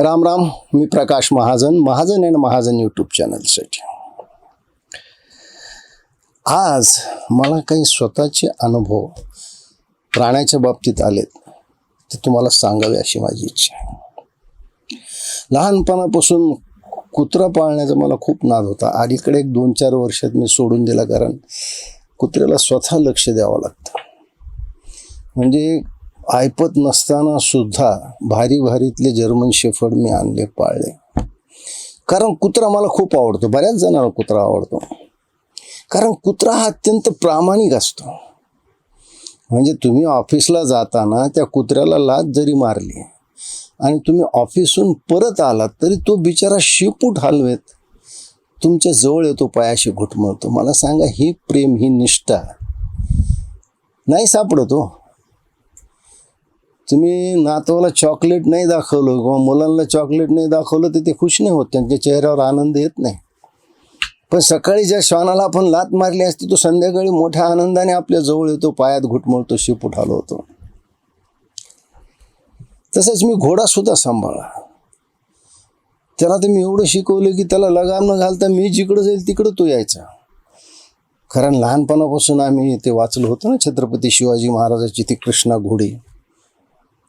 राम राम. मी Prakash Mahajan, Mahajan and Mahajan YouTube चॅनलसाठी. आज मला काही स्वतःचे अनुभव प्राण्याच्या बाबतीत आलेत ते तुम्हाला सांगावे अशी माझी इच्छा आहे. लहानपणापासून कुत्रा पाळण्याचा मला खूप नाद होता. अलीकडे एक 2-4 वर्षात मी सोडून दिला, कारण कुत्र्याला स्वतः लक्ष द्यावं लागतं. म्हणजे ऐपत नसताना सुद्धा भारीतले जर्मन शेफर्ड मी आणले, पाळले. कारण कुत्रा मला खूप आवडतो. बऱ्याच जणांना कुत्रा आवडतो, कारण कुत्रा हा अत्यंत प्रामाणिक असतो. म्हणजे तुम्ही ऑफिसला जाताना त्या कुत्र्याला लाथ जरी मारली आणि तुम्ही ऑफिसहून परत आलात तरी तो बिचारा शेपूट हलवेत तुमच्या जवळ येतो, पायाशी घुटमळतो. मला सांगा, ही प्रेम, ही निष्ठा नाही सापडत हो. तुम्ही नातवाला चॉकलेट नाही दाखवलं किंवा मुलांना चॉकलेट नाही दाखवलं तर ते खुश नाही होत, त्यांच्या चेहऱ्यावर आनंद येत नाही. पण सकाळी ज्या श्वानाला आपण लात मारली असती तो संध्याकाळी मोठ्या आनंदाने आपल्या जवळ येतो, पायात घुटमळतो, शेपूट हलवतो. तसंच मी घोडा सुद्धा सांभाळला. त्याला तर मी एवढं शिकवलं की त्याला लगाम न घालता मी जिकडं जाईल तिकडं तो यायचा. कारण लहानपणापासून आम्ही ते वाचलं होतं ना, छत्रपती शिवाजी महाराजाची ती कृष्णा घोडी,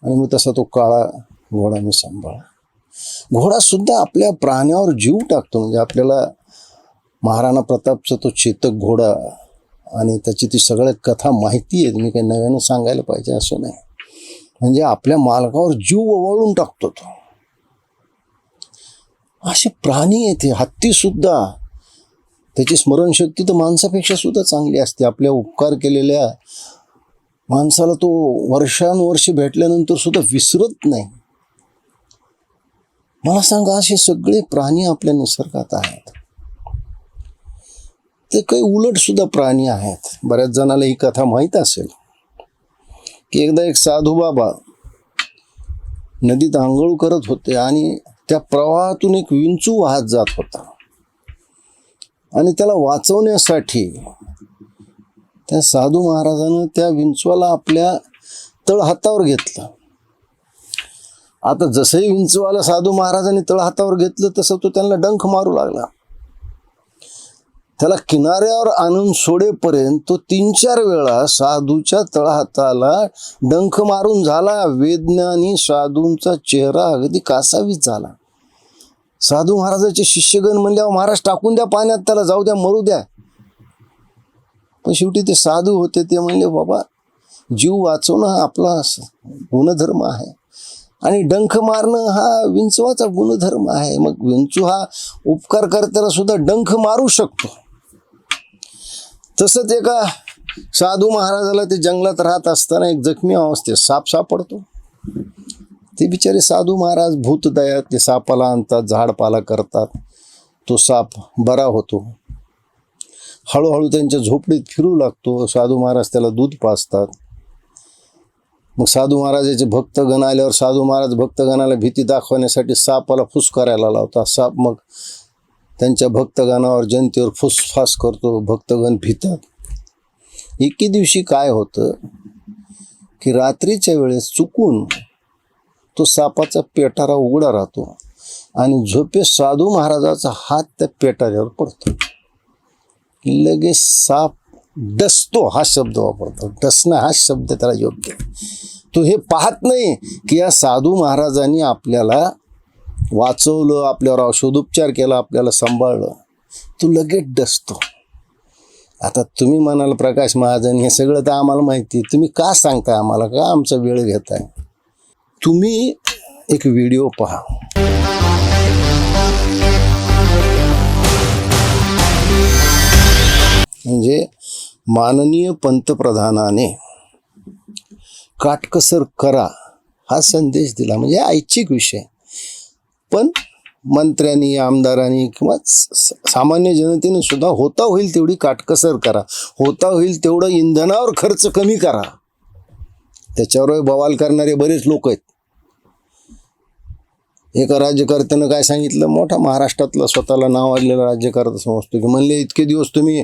आणि मग तसा तो काळा घोडा मी सांभाळला. घोडा सुद्धा आपल्या प्राण्यावर जीव टाकतो. म्हणजे आपल्याला महाराणा प्रतापचा तो चेतक घोडा आणि त्याची ती सगळ्या कथा माहिती आहेत. मी काही नव्यानं सांगायला पाहिजे असं नाही. म्हणजे आपल्या मालकावर जीव ओवाळून टाकतो तो. असे प्राणी येते. हत्तीसुद्धा, त्याची स्मरणशक्ती तर माणसापेक्षा सुद्धा चांगली असते. आपल्या उपकार केलेल्या माणसाला तो वर्षानुवर्षे भेटल्यानंतर सुद्धा विसरत नाही. मला सांगा, असे सगळे प्राणी आपल्या निसर्गात आहेत. ते काही उलट सुद्धा प्राणी आहेत. बऱ्याच जणाला ही कथा माहीत असेल की एकदा एक साधू बाबा नदीत आंघोळ करत होते आणि त्या प्रवाहातून एक विंचू वाहत जात होता, आणि त्याला वाचवण्यासाठी त्या साधू महाराजानं त्या विंचवाला आपल्या तळहातावर घेतलं. आता जसंही विंचवाला साधू महाराजांनी तळहातावर घेतलं तसं तो त्यांना डंख मारू लागला. त्याला किनाऱ्यावर आणून सोडेपर्यंत तो 3-4 वेळा साधूच्या तळहाताला डंख मारून झाला. वेदनाने साधूंचा चेहरा अगदी कासावीस झाला. साधू महाराजाचे शिष्यगण म्हणल्यावर, महाराज टाकून द्या पाण्यात त्याला, जाऊ द्या, मरू द्या. पण शेवटी ते साधू होते, ते म्हणले, बाबा, जीव वाचवणं हा आपला गुणधर्म आहे आणि डंख मारणं हा विंचवाचा गुणधर्म आहे. मग विंचू हा उपकार करताना सुद्धा डंख मारू शकतो. तसंच एका साधू महाराजाला ते जंगलात राहत असताना एक जखमी अवस्थेत साप सापडतो. ते बिचारे साधू महाराज भूतदया, ते सापाला आणतात, झाडपाला करतात. तो साप बरा होतो. हळूहळू त्यांच्या झोपडीत फिरू लागतो. साधू महाराज त्याला दूध पाजतात. मग साधू महाराजाचे भक्तगण आल्यावर साधू महाराज भक्तगणाला भीती दाखवण्यासाठी सापाला फुसकारायला लावतात. साप मग त्यांच्या भक्तगणावर, जनतेवर फुसफास करतो. भक्तगण भितात. एके दिवशी काय होतं की रात्रीच्या वेळेस चुकून तो सापाचा पेटारा उघडा राहतो आणि झोपेत साधू महाराजाचा हात त्या पेटाऱ्यावर पडतो. लगेच साप डसतो, हा शब्द वापरतो. डसणं हा शब्द त्याला योग्य. तो हे पाहत नाही की या साधू महाराजांनी आपल्याला वाचवलं, आपल्यावर औषधोपचार केला, आपल्याला सांभाळलं. तो लगेच डसतो. आता तुम्ही म्हणाल, प्रकाश महाजन, हे सगळं तर आम्हाला माहिती आहे, तुम्ही का सांगताय आम्हाला, का आमचा वेळ घेताय? तुम्ही एक व्हिडिओ पहा. म्हणजे माननीय पंतप्रधानाने काटकसर करा हा संदेश दिला. म्हणजे ऐच्छिक विषय, पण मंत्र्यांनी, आमदारांनी किंवा सामान्य जनतेने सुद्धा होता होईल तेवढी काटकसर करा. होता होईल तेवढं इंधनावर खर्च कमी करा. त्याच्यावर बवाल करणारे बरेच लोक आहेत. एका राज्यकर्त्यानं काय सांगितलं, मोठा महाराष्ट्रातला स्वतःला नाव आलेला राज्यकर्ता समजतो, की म्हणले, इतके दिवस तुम्ही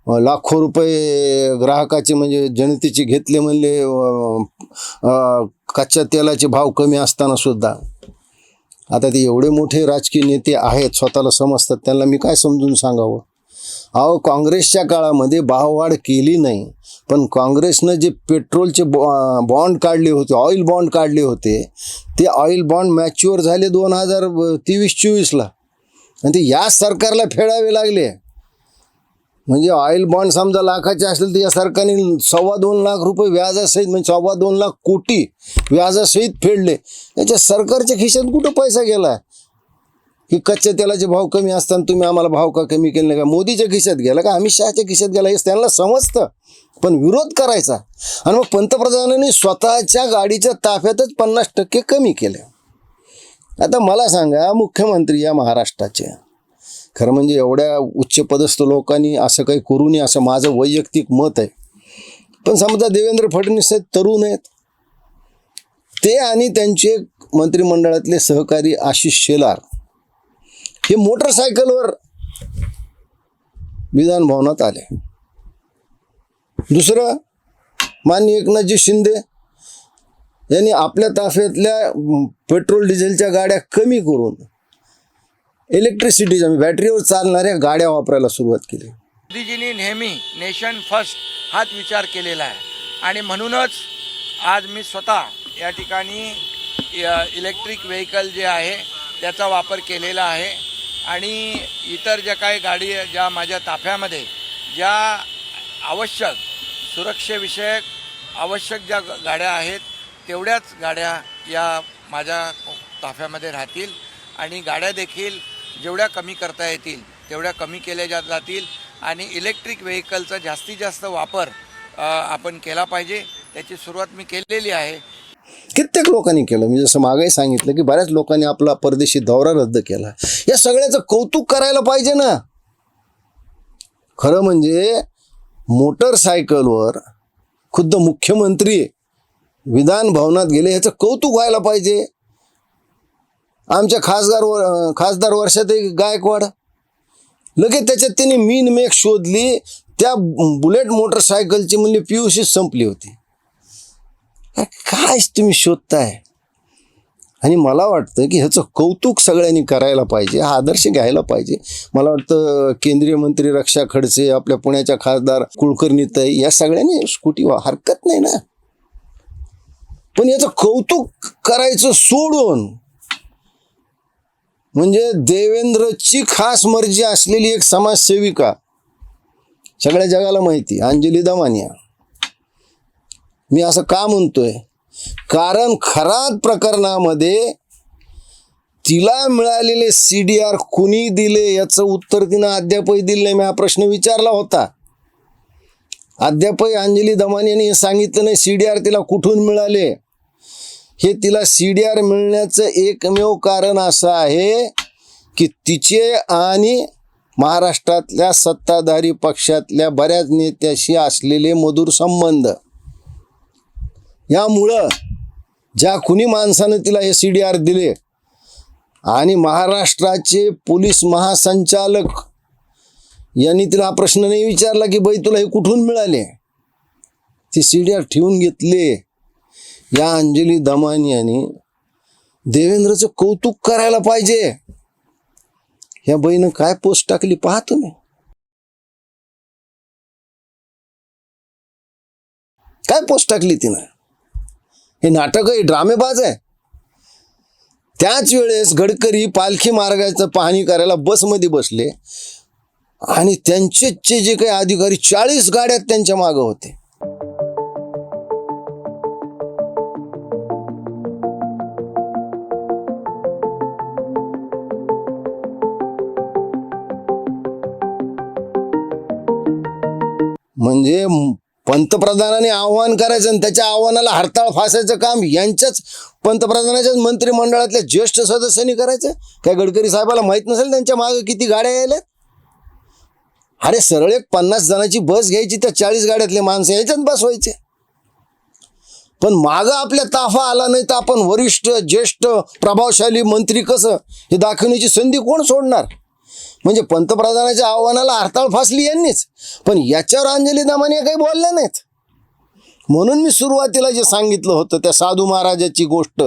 लाखो रुपये ग्राहकाचे म्हणजे जनतेचे घेतले, म्हणले कच्च्या तेलाचे भाव कमी असताना सुद्धा, आता ते एवढे मोठे राजकीय नेते आहेत, स्वतःला समजतात, त्यांना मी काय समजून सांगावं? अहो, काँग्रेसच्या काळामध्ये भाववाढ केली नाही, पण काँग्रेसनं जे पेट्रोलचे बॉन्ड काढले होते, ऑइल बॉन्ड काढले होते, ते ऑइल बॉन्ड मॅच्युअर झाले 2023-24ला आणि ते या सरकारला फेडावे लागले. म्हणजे ऑइल बॉन्ड समजा लाखाचे असतील तर या सरकारने 2.25 लाख रुपये व्याजासहित, म्हणजे 2.25 लाख कोटी व्याजासहित फेडले. याच्या सरकारच्या खिशात कुठं पैसा गेला? की कच्च्या तेलाचे भाव कमी असताना तुम्ही आम्हाला भाव का कमी केले नाही का? मोदीच्या खिशात गेला का अमित शहाच्या खिशात गेला? हे त्यांना समजतं, पण विरोध करायचा. आणि मग पंतप्रधानांनी स्वतःच्या गाडीच्या ताफ्यातच 50% कमी केले. आता मला सांगा, मुख्यमंत्री या महाराष्ट्राचे, खरं म्हणजे एवढ्या उच्चपदस्थ लोकांनी असं काही करू नये असं माझं वैयक्तिक मत आहे. पण समजा देवेंद्र फडणवीस आहेत, तरुण आहेत, ते आणि त्यांचे मंत्रिमंडळातले सहकारी आशिष शेलार हे मोटरसायकलवर विधान भवनात आले. दुसरं, माननीय एकनाथजी शिंदे यांनी आपल्या ताफ्यातल्या पेट्रोल डिझेलच्या गाड्या कमी करून इलेक्ट्रिसिटीच्या, बॅटरीवर चालणाऱ्या गाड्या वापरायला सुरुवात केली. मोदीजींनी नेहमी नेशन फर्स्ट हाच विचार केलेला आहे आणि म्हणूनच आज मी स्वतः या ठिकाणी इलेक्ट्रिक व्हेकल जे आहे त्याचा वापर केलेला आहे. आणि इतर ज्या काही गाडी ज्या माझ्या ताफ्यामध्ये ज्या आवश्यक सुरक्षेविषयक आवश्यक ज्या गाड्या आहेत तेवढ्याच गाड्या या माझ्या ताफ्यामध्ये राहतील आणि गाड्या देखील जेवढ्या कमी करता येतील तेवढ्या कमी केल्या जातील. आणि इलेक्ट्रिक व्हेकलचा जास्तीत जास्त वापर आपण केला पाहिजे. त्याची सुरुवात मी केलेली आहे. कित्येक लोकांनी केलं. मी जसं मागेही सांगितलं की बऱ्याच लोकांनी आपला परदेशी दौरा रद्द केला. या सगळ्याचं कौतुक करायला पाहिजे ना. खरं म्हणजे मोटरसायकलवर खुद्द मुख्यमंत्री विधान भवनात गेले, ह्याचं कौतुक व्हायला पाहिजे. आमच्या खासदार वर्षाताई गायकवाड, लगेच त्याच्यात त्यांनी मीन मेक शोधली. त्या बुलेट मोटरसायकलची म्हणजे PUC संपली होती. काय तुम्ही शोधताय? आणि मला वाटतं की ह्याचं कौतुक सगळ्यांनी करायला पाहिजे, हा आदर्श घ्यायला पाहिजे. मला वाटतं केंद्रीय मंत्री रक्षा खडसे, आपल्या पुण्याच्या खासदार कुलकर्णीताई, या सगळ्यांनी स्कूटी हरकत नाही ना. पण याचं कौतुक करायचं सोडून, म्हणजे देवेंद्रची खास मर्जी असलेली एक समाजसेविका, सगळ्या जगाला माहिती, अंजली दमानिया. मी असं का म्हणतोय? कारण खरात प्रकरणामध्ये तिला मिळालेले CDR कुणी दिले याचं उत्तर तिनं अद्यापही दिलं नाही. मी हा प्रश्न विचारला होता, अद्यापही अंजली दमानियाने हे सांगितलं नाही CDR तिला कुठून मिळाले. हे तिला CDR मिळण्याचं एकमेव कारण असं आहे की तिचे आणि महाराष्ट्रातल्या सत्ताधारी पक्षातल्या बऱ्याच नेत्याशी असलेले मधुर संबंध. यामुळं ज्या कुणी माणसानं तिला हे CDR दिले आणि महाराष्ट्राचे पोलीस महासंचालक यांनी तिला हा प्रश्न नाही विचारला की बाई तुला हे कुठून मिळाले, ते CDR ठेवून घेतले. या अंजली दमानियाने देवेंद्रचं कौतुक करायला पाहिजे. ह्या बाईनं काय पोस्ट टाकली पहा तुम्ही. काय पोस्ट टाकली तिनं? हे नाटक आहे, ड्रामेबाज आहे. त्याच वेळेस गडकरी पालखी मार्गाचं पाहणी करायला बसमध्ये बसले आणि त्यांचे जे काही अधिकारी 40 गाड्यात त्यांच्या मागं होते. म्हणजे पंतप्रधानाने आव्हान करायचं आणि त्याच्या आव्हानाला हरताळ फासायचं काम यांच्याच पंतप्रधानाच्याच मंत्रिमंडळातल्या ज्येष्ठ सदस्यांनी करायचं. काय गडकरी साहेबाला माहित नसेल त्यांच्या मागे किती गाड्या यायल्या? अरे सरळ एक 50 जणांची बस घ्यायची, त्या 40 गाड्यातले माणसं यायच्यात बसवायचे. पण मागं आपल्या ताफा आला नाही तर आपण वरिष्ठ ज्येष्ठ प्रभावशाली मंत्री कसं हे दाखवण्याची संधी कोण सोडणार? म्हणजे पंतप्रधानाच्या आव्हानाला हरताळ फासली यांनीच. पण याच्यावर अंजली दमानिया काही बोलल्या नाहीत. म्हणून मी सुरुवातीला जे सांगितलं होतं त्या साधू महाराजाची गोष्ट,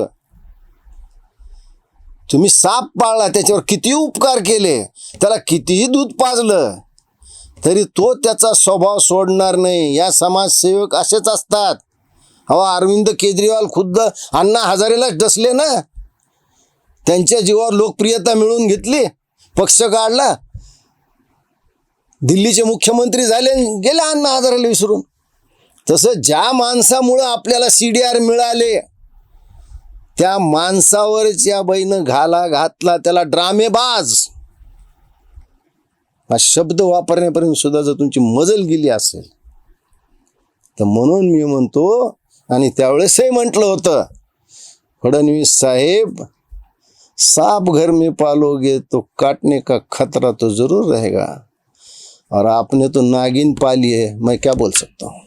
तुम्ही साप पाळला, त्याच्यावर किती उपकार केले, त्याला कितीही दूध पाजलं तरी तो त्याचा स्वभाव सोडणार नाही. या समाजसेवक असेच असतात. अरविंद केजरीवाल खुद्द अण्णा हजारेलाच डसले ना, त्यांच्या जीवावर लोकप्रियता मिळवून घेतली, पक्ष काढला, दिल्लीचे मुख्यमंत्री झाले, गेले अण्णा हजारेला विसरून. तसं ज्या माणसामुळं आपल्याला CDR मिळाले त्या माणसावरच या बाईनं घाला घातला, त्याला ड्रामेबाज हा शब्द वापरण्यापर्यंत सुद्धा जर तुमची मजल गेली असेल तर म्हणून मी म्हणतो, आणि त्यावेळेसही म्हटलं होतं, फडणवीस साहेब, सांप घर में पालोगे तो काटने का खतरा तो जरूर रहेगा, और आपने तो नागिन पाली है, मैं क्या बोल सकता हूँ.